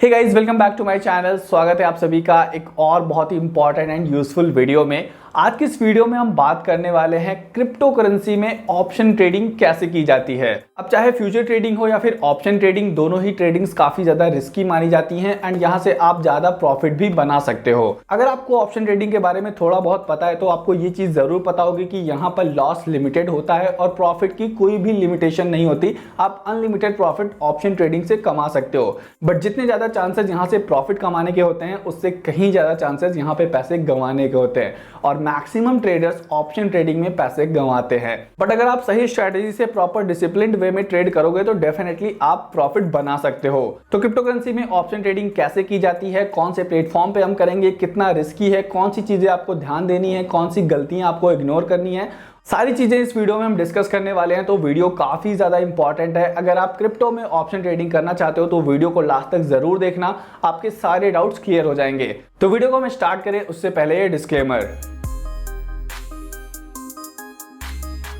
Hey guys, welcome back to my channel. स्वागत है आप सभी का एक और बहुत ही इंपॉर्टेंट एंड यूजफुल वीडियो में। आज की इस वीडियो में हम बात करने वाले हैं क्रिप्टो करेंसी में ऑप्शन ट्रेडिंग कैसे की जाती है। अब चाहे फ्यूचर ट्रेडिंग हो या फिर ऑप्शन ट्रेडिंग, दोनों ही ट्रेडिंग्स काफी ज्यादा रिस्की मानी जाती हैं एंड यहाँ से आप ज्यादा प्रॉफिट भी बना सकते हो। अगर आपको ऑप्शन ट्रेडिंग के बारे में थोड़ा बहुत पता है तो आपको ये चीज जरूर पता होगी कि यहाँ पर लॉस लिमिटेड होता है और प्रॉफिट की कोई भी लिमिटेशन नहीं होती। आप अनलिमिटेड प्रॉफिट ऑप्शन ट्रेडिंग से कमा सकते हो, बट जितने ज्यादा चांसेस यहाँ से प्रॉफिट कमाने के होते हैं उससे कहीं ज्यादा चांसेस यहाँ पे पैसे गंवाने के होते हैं और मैक्सिमम ट्रेडर्स ऑप्शन ट्रेडिंग में पैसे गंवाते हैं। बट अगर आप सही स्ट्रेटजी से प्रॉपर डिसिप्लिन्ड वे में ट्रेड करोगे तो डेफिनेटली आप प्रॉफिट बना सकते हो। तो क्रिप्टो करेंसी में ऑप्शन ट्रेडिंग कैसे की जाती है, कौन से प्लेटफॉर्म पे हम करेंगे, कितना रिस्की है, कौन सी चीजें आपको ध्यान देनी है, कौन सी गलतियां आपको इग्नोर करनी है, सारी चीजें इस वीडियो में हम डिस्कस करने वाले हैं। तो वीडियो काफी ज्यादा इंपॉर्टेंट है। अगर आप क्रिप्टो में ऑप्शन ट्रेडिंग करना चाहते हो तो वीडियो को लास्ट तक जरूर देखना, आपके सारे डाउट्स क्लियर हो जाएंगे। तो वीडियो को हम स्टार्ट करें उससे पहले ये डिस्क्लेमर।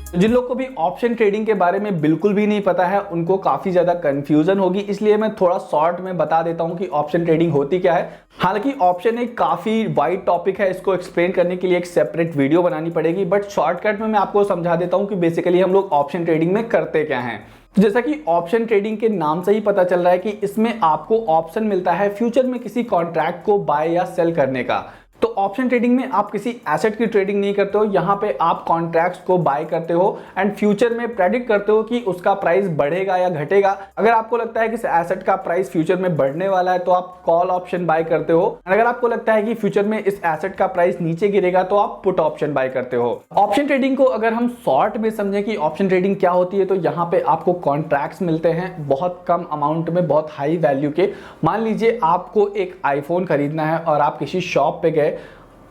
जिन लोग को भी ऑप्शन ट्रेडिंग के बारे में बिल्कुल भी नहीं पता है उनको काफी ज्यादा कंफ्यूजन होगी, इसलिए मैं थोड़ा शॉर्ट में बता देता हूं कि ऑप्शन ट्रेडिंग होती क्या है। हालांकि ऑप्शन एक काफी वाइड टॉपिक है, इसको एक्सप्लेन करने के लिए एक सेपरेट वीडियो बनानी पड़ेगी, बट शॉर्टकट में मैं आपको समझा देता हूं कि बेसिकली हम लोग ऑप्शन ट्रेडिंग में करते क्या हैं। जैसा कि ऑप्शन ट्रेडिंग के नाम से ही पता चल रहा है कि इसमें आपको ऑप्शन मिलता है फ्यूचर में किसी कॉन्ट्रैक्ट को बाय या सेल करने का। तो ऑप्शन ट्रेडिंग में आप किसी एसेट की ट्रेडिंग नहीं करते हो, यहाँ पे आप कॉन्ट्रैक्ट्स को बाय करते हो एंड फ्यूचर में प्रेडिक्ट करते हो कि उसका प्राइस बढ़ेगा या घटेगा। अगर आपको लगता है कि एसेट का प्राइस फ्यूचर में बढ़ने वाला है तो आप कॉल ऑप्शन बाय करते हो, अगर आपको लगता है कि फ्यूचर में इस एसेट का प्राइस नीचे गिरेगा तो आप पुट ऑप्शन बाय करते हो। ऑप्शन ट्रेडिंग को अगर हम शॉर्ट में समझें कि ऑप्शन ट्रेडिंग क्या होती है तो यहाँ पे आपको कॉन्ट्रैक्ट्स मिलते हैं बहुत कम अमाउंट में, बहुत हाई वैल्यू के। मान लीजिए आपको एक आईफोन खरीदना है और आप किसी शॉप पे गए,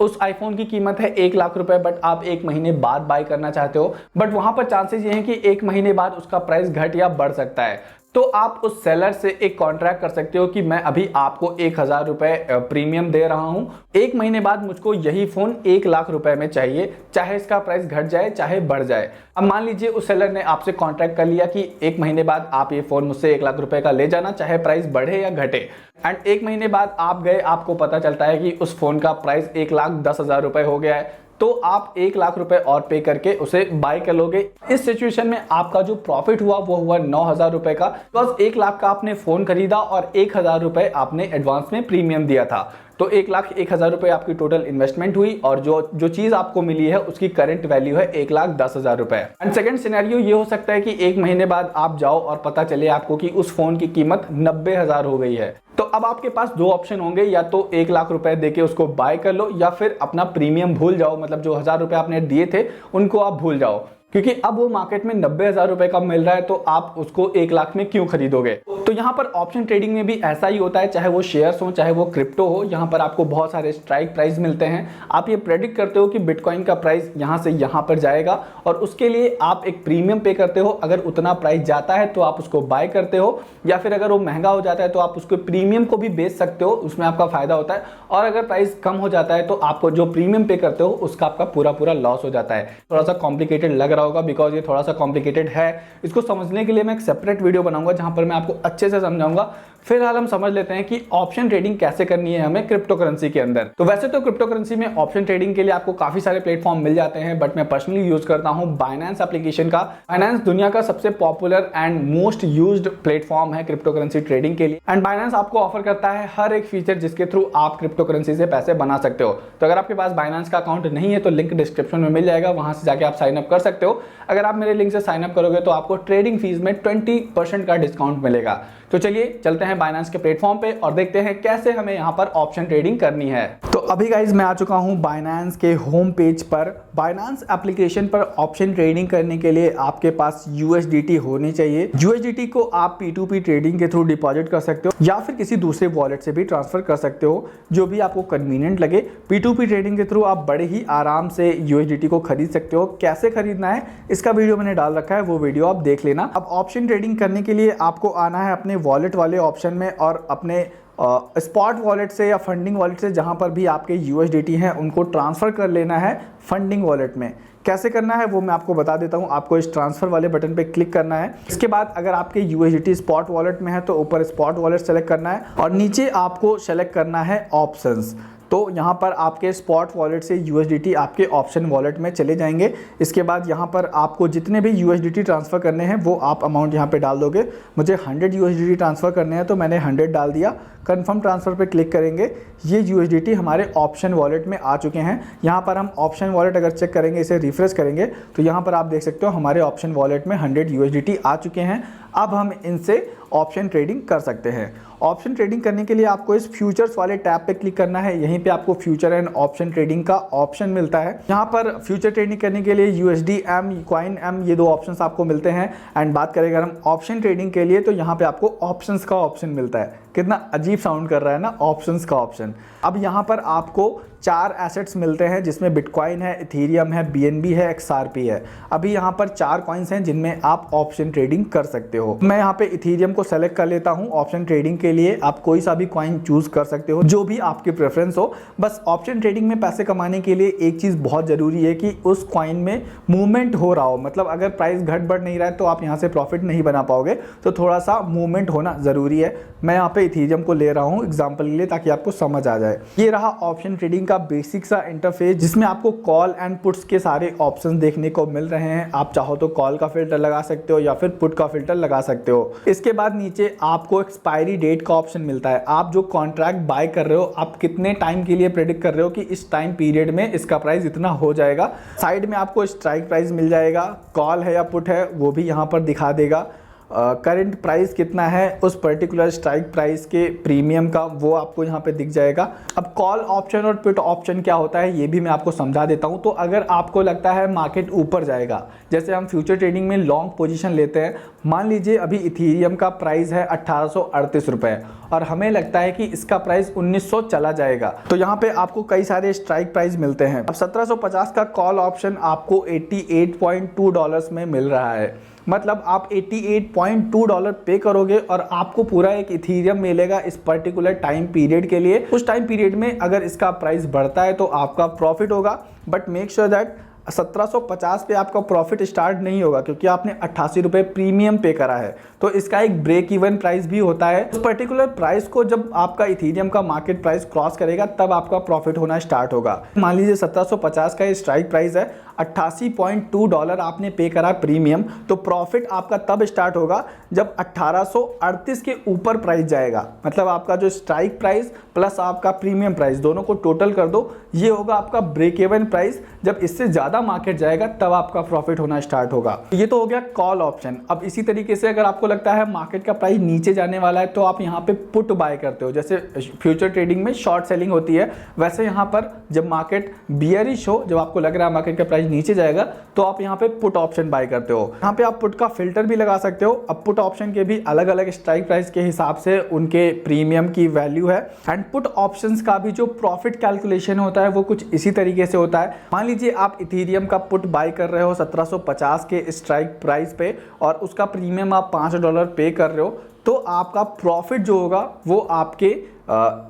उस आईफोन की कीमत है 1 लाख रुपए, बट आप 1 महीने बाद बाय करना चाहते हो, बट वहां पर चांसेस ये हैं कि 1 महीने बाद उसका प्राइस घट या बढ़ सकता है। तो आप उस सेलर से एक कॉन्ट्रैक्ट कर सकते हो कि मैं अभी आपको 1000 रुपए प्रीमियम दे रहा हूं, 1 महीने बाद मुझको यही फोन 1 लाख रुपए में चाहिए, चाहे इसका प्राइस घट जाए चाहे बढ़ जाए। अब मान लीजिए उस सेलर ने आपसे कॉन्ट्रैक्ट कर लिया कि 1 महीने बाद आप ये फोन मुझसे 1 लाख रुपए का ले जाना, चाहे प्राइस बढ़े या घटे। एंड 1 महीने बाद आप गए, आपको पता चलता है कि उस फोन का प्राइस 1,10,000 रुपए हो गया है, तो आप 1 लाख रुपए और पे करके उसे बाय कर लोगे। इस सिचुएशन में आपका जो प्रॉफिट हुआ वो हुआ 9,000 रुपए का। बस 1 लाख का आपने फोन खरीदा और 1,000 रुपए आपने एडवांस में प्रीमियम दिया था, तो 1,01,000 रुपए आपकी टोटल इन्वेस्टमेंट हुई और जो चीज आपको मिली है उसकी करंट वैल्यू है 1,10,000 रुपए। एंड सेकंड सिनेरियो ये हो सकता है कि 1 महीने बाद आप जाओ और पता चले आपको कि उस फोन की कीमत 90,000 हो गई है। तो अब आपके पास दो ऑप्शन होंगे, या तो 1 लाख रुपए देके उसको बाय कर लो या फिर अपना प्रीमियम भूल जाओ, मतलब जो 1000 रुपए आपने दिए थे उनको आप भूल जाओ, क्योंकि अब वो मार्केट में 90,000 रुपए का मिल रहा है तो आप उसको 1 लाख में क्यों खरीदोगे। तो यहाँ पर ऑप्शन ट्रेडिंग में भी ऐसा ही होता है, चाहे वो शेयर्स हो चाहे वो क्रिप्टो हो, यहाँ पर आपको बहुत सारे स्ट्राइक प्राइस मिलते हैं। आप ये प्रेडिक्ट करते हो कि बिटकॉइन का प्राइस यहाँ से यहाँ पर जाएगा और उसके लिए आप एक प्रीमियम पे करते हो। अगर उतना प्राइस जाता है तो आप उसको बाय करते हो, या फिर अगर वो महंगा हो जाता है तो आप उसको प्रीमियम को भी बेच सकते हो, उसमें आपका फायदा होता है। और अगर प्राइस कम हो जाता है तो आपको जो प्रीमियम पे करते हो उसका आपका पूरा लॉस हो जाता है। थोड़ा सा कॉम्प्लिकेटेड लग रहा होगा बिकॉज ये थोड़ा सा कॉम्प्लिकेटेड है। इसको समझने के लिए मैं एक सेपरेट वीडियो बनाऊंगा जहां पर मैं आपको अच्छे से समझाऊंगा। फिलहाल हम समझ लेते हैं कि ऑप्शन ट्रेडिंग कैसे करनी है हमें क्रिप्टो करेंसी के अंदर। तो वैसे तो क्रिप्टो करेंसी में ऑप्शन ट्रेडिंग के लिए आपको काफी सारे प्लेटफॉर्म मिल जाते हैं, बट मैं पर्सनली यूज करता हूं बाइनेंस एप्लीकेशन का। बाइनेंस दुनिया का सबसे popular and most used platform है क्रिप्टो करेंसी ट्रेडिंग के लिए। एंड बाइनेंस आपको ऑफर करता है हर एक फीचर जिसके थ्रू आप क्रिप्टो करेंसी से पैसे बना सकते हो। तो अगर आपके पास बाइनेंस का अकाउंट नहीं है तो लिंक डिस्क्रिप्शन में मिल जाएगा, वहां से जाके आप साइन अप कर सकते हो। अगर आप मेरे लिंक से साइन अप करोगे तो आपको ट्रेडिंग फीस में 20% का डिस्काउंट मिलेगा। तो चलिए चलते हैं बाइनेंस के प्लेटफॉर्म पे और देखते हैं कैसे हमें यहाँ पर ऑप्शन ट्रेडिंग करनी है। तो अभी गाइज मैं आ चुका हूँ बाइनेंस के होम पेज पर। बाइनेंस एप्लीकेशन पर ऑप्शन ट्रेडिंग करने के लिए आपके पास USDT होनी चाहिए। USDT को आप P2P ट्रेडिंग के थ्रू डिपॉजिट कर सकते हो या फिर किसी दूसरे वॉलेट से भी ट्रांसफर कर सकते हो, जो भी आपको कन्वीनियंट लगे। P2P ट्रेडिंग के थ्रू आप बड़े ही आराम से USDT को खरीद सकते हो। कैसे खरीदना है इसका वीडियो मैंने डाल रखा है, वो वीडियो आप देख लेना। अब ऑप्शन ट्रेडिंग करने के लिए आपको आना है अपने वॉलेट वाले ऑप्शन में और अपने स्पॉट वॉलेट से या फंडिंग वॉलेट से, जहां पर भी आपके USDT हैं उनको ट्रांसफर कर लेना है फंडिंग वॉलेट में। कैसे करना है वो मैं आपको बता देता हूँ। आपको इस ट्रांसफर वाले बटन पे क्लिक करना है। इसके बाद अगर आपके USDT स्पॉट वॉलेट में है तो ऊपर स्पॉट वॉलेट सेलेक्ट करना है और नीचे आपको सेलेक्ट करना है ऑप्शंस। तो यहाँ पर आपके स्पॉट वॉलेट से USDT आपके ऑप्शन वॉलेट में चले जाएंगे। इसके बाद यहाँ पर आपको जितने भी USDT ट्रांसफ़र करने हैं वो आप अमाउंट यहाँ पे डाल दोगे। मुझे 100 USDT ट्रांसफ़र करने हैं तो मैंने 100 डाल दिया। कन्फर्म ट्रांसफ़र पे क्लिक करेंगे। ये USDT हमारे ऑप्शन वॉलेट में आ चुके हैं। यहाँ पर हम ऑप्शन वॉलेट अगर चेक करेंगे, इसे रिफ्रेश करेंगे तो यहाँ पर आप देख सकते हो हमारे ऑप्शन वॉलेट में 100 USDT आ चुके हैं। अब हम इनसे ऑप्शन ट्रेडिंग कर सकते हैं। ऑप्शन ट्रेडिंग करने के लिए आपको इस फ्यूचर्स वाले टैब पे क्लिक करना है। यहीं पे आपको फ्यूचर एंड ऑप्शन ट्रेडिंग का ऑप्शन मिलता है। यहाँ पर फ्यूचर ट्रेडिंग करने के लिए USDM, कॉइन M ये दो ऑप्शंस आपको मिलते हैं। एंड बात करें अगर हम ऑप्शन ट्रेडिंग के लिए तो यहाँ पे आपको ऑप्शंस का ऑप्शन मिलता है। कितना अजीब साउंड कर रहा है ना, ऑप्शंस का ऑप्शन। अब यहाँ पर आपको 4 एसेट्स मिलते हैं जिसमें बिटकॉइन है, इथेरियम है, BNB है, XRP है। अभी यहाँ पर 4 कॉइन्स हैं जिनमें आप ऑप्शन ट्रेडिंग कर सकते हो। मैं यहाँ पे इथेरियम को सेलेक्ट कर लेता हूँ। ऑप्शन ट्रेडिंग के लिए आप कोई सा भी कॉइन चूज कर सकते हो, जो भी आपकी प्रेफरेंस हो। बस ऑप्शन ट्रेडिंग में पैसे कमाने के लिए एक चीज़ बहुत ज़रूरी है कि उस कॉइन में मूवमेंट हो रहा हो। मतलब अगर प्राइस घट बढ़ नहीं रहा है तो आप यहाँ से प्रॉफिट नहीं बना पाओगे। तो थोड़ा सा मूवमेंट होना ज़रूरी है। मैं यहाँ पे इथेरियम को ले रहा हूँ एग्जाम्पल के लिए ताकि आपको समझ आ जाए। ये रहा ऑप्शन ट्रेडिंग का बेसिक सा इंटरफेस जिसमें आपको कॉल एंड पुट्स के सारे ऑप्शन देखने को मिल रहे हैं। आप चाहो तो कॉल का फिल्टर लगा सकते हो या फिर पुट का फिल्टर लगा सकते हो। इसके बाद नीचे आपको एक्सपायरी डेट का ऑप्शन मिलता है। आप जो कॉन्ट्रैक्ट बाय कर रहे हो, आप कितने टाइम के लिए प्रेडिक्ट कर रहे हो कि इस टाइम पीरियड में इसका प्राइस इतना हो जाएगा। साइड में आपको स्ट्राइक प्राइस मिल जाएगा। कॉल है या पुट है वो भी यहाँ पर दिखा देगा। करंट प्राइस कितना है उस पर्टिकुलर स्ट्राइक प्राइस के प्रीमियम का, वो आपको यहाँ पे दिख जाएगा। अब कॉल ऑप्शन और पुट ऑप्शन क्या होता है ये भी मैं आपको समझा देता हूँ। तो अगर आपको लगता है मार्केट ऊपर जाएगा, जैसे हम फ्यूचर ट्रेडिंग में लॉन्ग पोजीशन लेते हैं, मान लीजिए अभी इथेरियम का प्राइस है 1838 रुपये और हमें लगता है कि इसका प्राइस 1900 चला जाएगा, तो यहाँ पे आपको कई सारे स्ट्राइक प्राइस मिलते हैं। अब 1750 का कॉल ऑप्शन आपको $88.2 में मिल रहा है। मतलब आप $88.2 पे करोगे और आपको पूरा एक इथेरियम मिलेगा इस पर्टिकुलर टाइम पीरियड के लिए। उस टाइम पीरियड में अगर इसका प्राइस बढ़ता है तो आपका प्रॉफिट होगा, बट मेक श्योर दैट 1750 पे आपका प्रॉफिट स्टार्ट नहीं होगा क्योंकि आपने 88 रुपये प्रीमियम पे करा है। तो इसका एक ब्रेक इवन प्राइस भी होता है। उस पर्टिकुलर प्राइस को जब आपका इथेरियम का मार्केट प्राइस क्रॉस करेगा तब आपका प्रॉफिट होना स्टार्ट होगा। मान लीजिए 1750 का ये स्ट्राइक प्राइस है, $88.2 आपने पे करा प्रीमियम, तो प्रॉफिट आपका तब स्टार्ट होगा जब 1838 के ऊपर प्राइस जाएगा। मतलब आपका जो स्ट्राइक प्राइस प्लस आपका प्रीमियम प्राइस दोनों को टोटल कर दो, ये होगा आपका ब्रेक इवन प्राइस। जब इससे ज़्यादा मार्केट जाएगा तब आपका प्रॉफिट होना स्टार्ट होगा। ये तो हो गया कॉल ऑप्शन। अब इसी तरीके से अगर आपको लगता है मार्केट का प्राइस नीचे जाने वाला है तो आप यहाँ पे पुट बाय करते हो। जैसे फ्यूचर ट्रेडिंग में शॉर्ट सेलिंग होती है, वैसे यहाँ पर जब मार्केट बियरिश हो, जब आपको लग रहा है मार्केट का प्राइस नीचे जाएगा, तो आप यहाँ पे पुट ऑप्शन बाय करते हो। यहाँ पे आप पुट का फिल्टर भी लगा सकते हो। अब पुट ऑप्शन के भी अलग अलग स्ट्राइक प्राइस के हिसाब से उनके प्रीमियम की वैल्यू है। एंड पुट ऑप्शंस का भी जो प्रॉफिट कैलकुलेशन होता है वो कुछ इसी तरीके से होता है। मान लीजिए आप इथेरियम का पुट बाय कर रहे हो 1750 के स्ट्राइक प्राइस पे और उसका प्रीमियम आप $5 पे कर रहे हो, तो आपका प्रॉफिट जो होगा वो आपके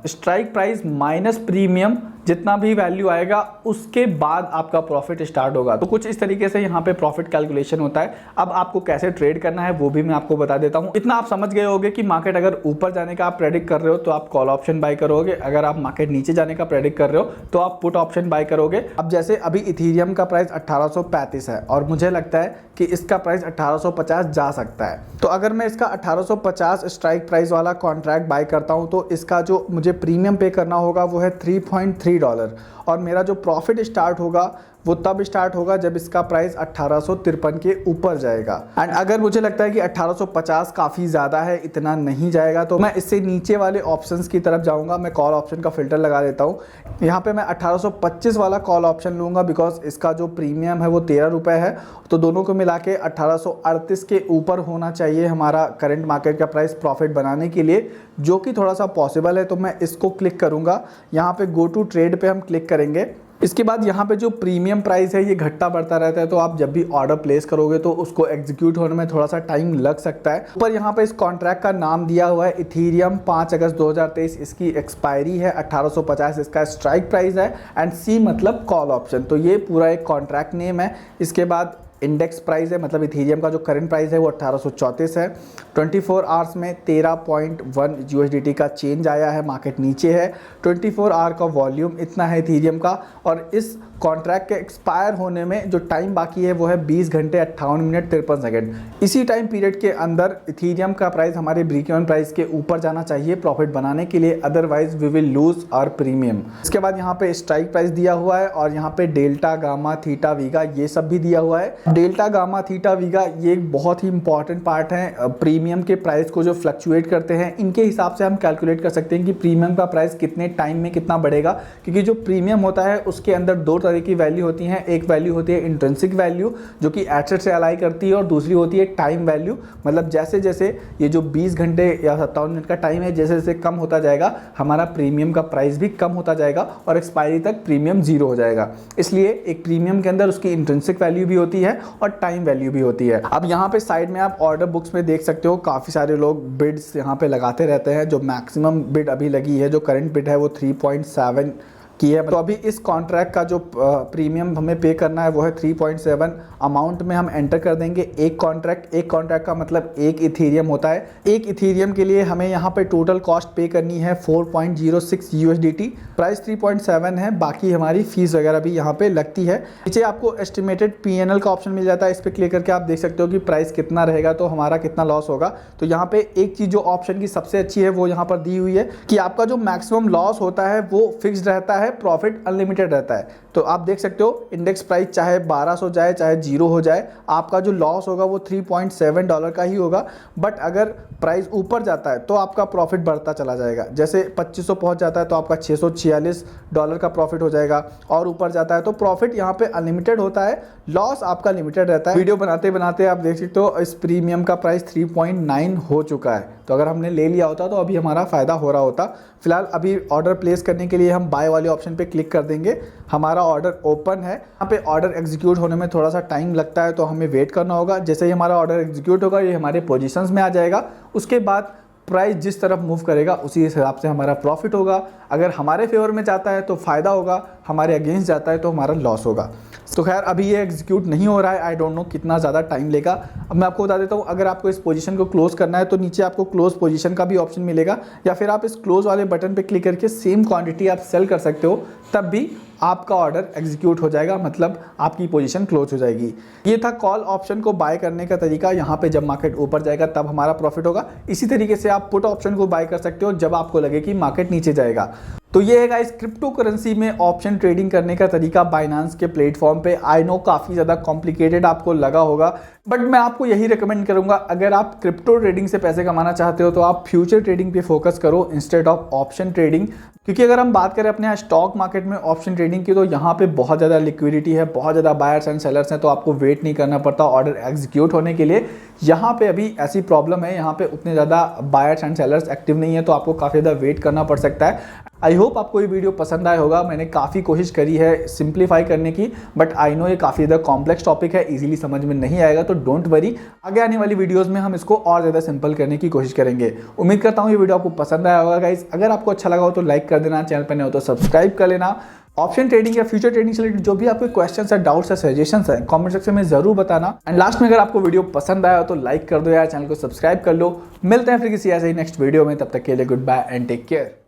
स्ट्राइक प्राइस माइनस प्रीमियम जितना भी वैल्यू आएगा उसके बाद आपका प्रॉफिट स्टार्ट होगा। तो कुछ इस तरीके से यहाँ पे प्रॉफिट कैलकुलेशन होता है। अब आपको कैसे ट्रेड करना है वो भी मैं आपको बता देता हूँ। इतना आप समझ गए होंगे कि मार्केट अगर ऊपर जाने का आप प्रेडिक्ट कर रहे हो तो आप कॉल ऑप्शन बाय करोगे, अगर आप मार्केट नीचे जाने का प्रेडिक्ट कर रहे हो तो आप पुट ऑप्शन बाय करोगे। अब जैसे अभी इथेरियम का प्राइस 1835 है और मुझे लगता है कि इसका प्राइस 1850 जा सकता है, तो अगर मैं इसका 1850 स्ट्राइक प्राइस वाला कॉन्ट्रैक्ट बाय करता हूँ तो इसका जो मुझे प्रीमियम पे करना होगा वो है $3.3 और मेरा जो प्रॉफिट स्टार्ट होगा वो तब स्टार्ट होगा जब इसका प्राइस 1853 के ऊपर जाएगा। एंड अगर मुझे लगता है कि 1850 काफ़ी ज़्यादा है, इतना नहीं जाएगा, तो मैं इससे नीचे वाले ऑप्शंस की तरफ जाऊंगा। मैं कॉल ऑप्शन का फिल्टर लगा देता हूँ। यहाँ पे मैं 1825 वाला कॉल ऑप्शन लूँगा बिकॉज इसका जो प्रीमियम है वो 13 रुपये है। तो दोनों को मिला के 1838 के ऊपर होना चाहिए हमारा करंट मार्केट का प्राइस प्रॉफिट बनाने के लिए, जो कि थोड़ा सा पॉसिबल है। तो मैं इसको क्लिक करूँगा। यहाँ पे गो टू ट्रेड पे हम क्लिक करेंगे इसके बाद यहाँ पे जो प्रीमियम प्राइस है ये घटता बढ़ता रहता है, तो आप जब भी ऑर्डर प्लेस करोगे तो उसको एग्जीक्यूट होने में थोड़ा सा टाइम लग सकता है। ऊपर यहाँ पे इस कॉन्ट्रैक्ट का नाम दिया हुआ है इथीरियम, 5 अगस्त 2023 इसकी एक्सपायरी है, 1850 इसका स्ट्राइक प्राइस है, एंड सी मतलब कॉल ऑप्शन। तो ये पूरा एक कॉन्ट्रैक्ट नेम है। इसके बाद इंडेक्स प्राइस है, मतलब इथीरियम का जो करंट प्राइस है वो 1834 है। 24 आवर्स में 13.1 USDT का चेंज आया है, मार्केट नीचे है। 24 आवर का वॉल्यूम इतना है इथीरियम का, और इस कॉन्ट्रैक्ट के एक्सपायर होने में जो टाइम बाकी है वो है 20 घंटे 58 मिनट 53 सेकेंड। इसी टाइम पीरियड के अंदर इथीरियम का प्राइस हमारे ब्रेक इवन प्राइस के ऊपर जाना चाहिए प्रॉफिट बनाने के लिए, otherwise we will lose our premium. इसके बाद यहाँ पे स्ट्राइक प्राइस दिया हुआ है, और यहाँ पे डेल्टा, गामा, थीटा, वीगा ये सब भी दिया हुआ है। डेल्टा, गामा, थीटा, वीगा ये एक बहुत ही इंपॉर्टेंट पार्ट है प्रीमियम के प्राइस को जो फ्लक्चुएट करते हैं। इनके हिसाब से हम कैलकुलेट कर सकते हैं कि प्रीमियम का प्राइस कितने टाइम में कितना बढ़ेगा, क्योंकि जो प्रीमियम होता है उसके अंदर दो तरह की वैल्यू होती हैं। एक वैल्यू होती है इंट्रिंसिक वैल्यू जो कि एसेट से अलाई करती है, और दूसरी होती है टाइम वैल्यू, मतलब जैसे जैसे ये जो 20 घंटे या 57 मिनट का टाइम है जैसे जैसे कम होता जाएगा हमारा प्रीमियम का प्राइस भी कम होता जाएगा, और एक्सपायरी तक प्रीमियम 0 हो जाएगा। इसलिए एक प्रीमियम के अंदर उसकी इंट्रिंसिक वैल्यू भी होती है और टाइम वैल्यू भी होती है। अब यहाँ पे साइड में आप ऑर्डर बुक्स में देख सकते हो, काफ़ी सारे लोग बिड्स यहाँ पे लगाते रहते हैं। जो मैक्सिमम बिड अभी लगी है, जो करंट बिड है वो 3.7 की है। तो अभी इस कॉन्ट्रैक्ट का जो प्रीमियम हमें पे करना है वो है 3.7 अमाउंट में हम एंटर कर देंगे। एक कॉन्ट्रैक्ट का मतलब एक इथीरियम होता है। एक इथीरियम के लिए हमें यहाँ पे टोटल कॉस्ट पे करनी है 4.06 USDT। प्राइस 3.7 है, बाकी हमारी फीस वगैरह भी यहाँ पे लगती है। नीचे आपको एस्टिमेटेड PNL का ऑप्शन मिल जाता है, इस पर क्लिक करके आप देख सकते हो कि प्राइस कितना रहेगा तो हमारा कितना लॉस होगा। तो यहाँ पे एक चीज़ जो ऑप्शन की सबसे अच्छी है वो यहाँ पर दी हुई है कि आपका जो मैक्सिमम लॉस होता है वो फिक्स्ड रहता है, प्रॉफिट अनलिमिटेड रहता है। तो आप देख सकते हो इंडेक्स प्राइस चाहे 1200 जाए चाहे 0 हो जाए, आपका जो लॉस होगा वो $3.7 का ही होगा। बट अगर प्राइस ऊपर जाता है तो आपका प्रॉफिट बढ़ता चला जाएगा। जैसे 2500 पहुंच जाता है तो आपका $646 का प्रॉफिट हो जाएगा, और ऊपर जाता है तो प्रॉफिट यहाँ पे अनलिमिटेड होता है, लॉस आपका लिमिटेड रहता है। वीडियो बनाते बनाते आप देख सकते हो इस प्रीमियम का प्राइस 3.9 हो चुका है। तो अगर हमने ले लिया होता तो अभी हमारा फ़ायदा हो रहा होता। फिलहाल अभी ऑर्डर प्लेस करने के लिए हम बाय वाले ऑप्शन पे क्लिक कर देंगे। हमारा ऑर्डर ओपन है, यहाँ पे ऑर्डर एग्जीक्यूट होने में थोड़ा सा टाइम लगता है तो हमें वेट करना होगा। जैसे ही हमारा ऑर्डर एग्जीक्यूट होगा ये हमारे पोजीशंस में आ जाएगा। उसके बाद प्राइस जिस तरफ मूव करेगा उसी हिसाब से हमारा प्रॉफिट होगा। अगर हमारे फेवर में जाता है तो फ़ायदा होगा, हमारे अगेंस्ट जाता है तो हमारा लॉस होगा। तो खैर अभी ये एग्जीक्यूट नहीं हो रहा है, आई डोंट नो कितना ज़्यादा टाइम लेगा। अब मैं आपको बता देता हूँ, अगर आपको इस पोजीशन को क्लोज करना है तो नीचे आपको क्लोज पोजीशन का भी ऑप्शन मिलेगा, या फिर आप इस क्लोज वाले बटन पे क्लिक करके सेम क्वांटिटी आप सेल कर सकते हो, तब भी आपका ऑर्डर एग्जीक्यूट हो जाएगा, मतलब आपकी पोजीशन क्लोज हो जाएगी। ये था कॉल ऑप्शन को बाय करने का तरीका। यहाँ पे जब मार्केट ऊपर जाएगा तब हमारा प्रॉफिट होगा। इसी तरीके से आप पुट ऑप्शन को बाय कर सकते हो जब आपको लगे कि मार्केट नीचे जाएगा। तो ये है गाइस क्रिप्टो करेंसी में ऑप्शन ट्रेडिंग करने का तरीका बाइनांस के प्लेटफॉर्म पे। आई नो काफ़ी ज़्यादा कॉम्प्लिकेटेड आपको लगा होगा, बट मैं आपको यही रिकमेंड करूंगा, अगर आप क्रिप्टो ट्रेडिंग से पैसे कमाना चाहते हो तो आप फ्यूचर ट्रेडिंग पे फोकस करो इंस्टेड ऑफ ऑप्शन ट्रेडिंग। क्योंकि अगर हम बात करें अपने यहाँ स्टॉक मार्केट में ऑप्शन ट्रेडिंग की, तो यहाँ पे बहुत ज़्यादा लिक्विडिटी है, बहुत ज़्यादा बायर्स एंड सेलर्स हैं, तो आपको वेट नहीं करना पड़ता ऑर्डर एग्जीक्यूट होने के लिए। यहाँ पे अभी ऐसी प्रॉब्लम है, यहाँ पे उतने ज़्यादा बायर्स एंड सेलर्स एक्टिव नहीं है, तो आपको काफ़ी ज़्यादा वेट करना पड़ सकता है। आई होप आपको ये वीडियो पसंद आया होगा। मैंने काफ़ी कोशिश करी है सिंप्लीफाई करने की, बट आई नो ये काफ़ी ज़्यादा कॉम्प्लेक्स टॉपिक है, इजीली समझ में नहीं आएगा, तो डोंट वरी, आगे आने वाली वीडियोस में हम इसको और ज़्यादा सिंपल करने की कोशिश करेंगे। उम्मीद करता हूँ ये वीडियो आपको पसंद आया होगा गाइस। अगर आपको अच्छा लगा हो तो लाइक कर देना, चैनल पर नए हो तो सब्सक्राइब कर लेना। ऑप्शन ट्रेडिंग या फ्यूचर ट्रेडिंग से रिलेटेड जो भी आपके क्वेश्चंस है, डाउट्स है, सजेशंस है, कमेंट सेक्शन में जरूर बताना। एंड लास्ट में अगर आपको वीडियो पसंद आया हो तो लाइक कर दो यार, चैनल को सब्सक्राइब कर लो। मिलते हैं फिर किसी ऐसे ही नेक्स्ट वीडियो में, तब तक के लिए good bye and take care.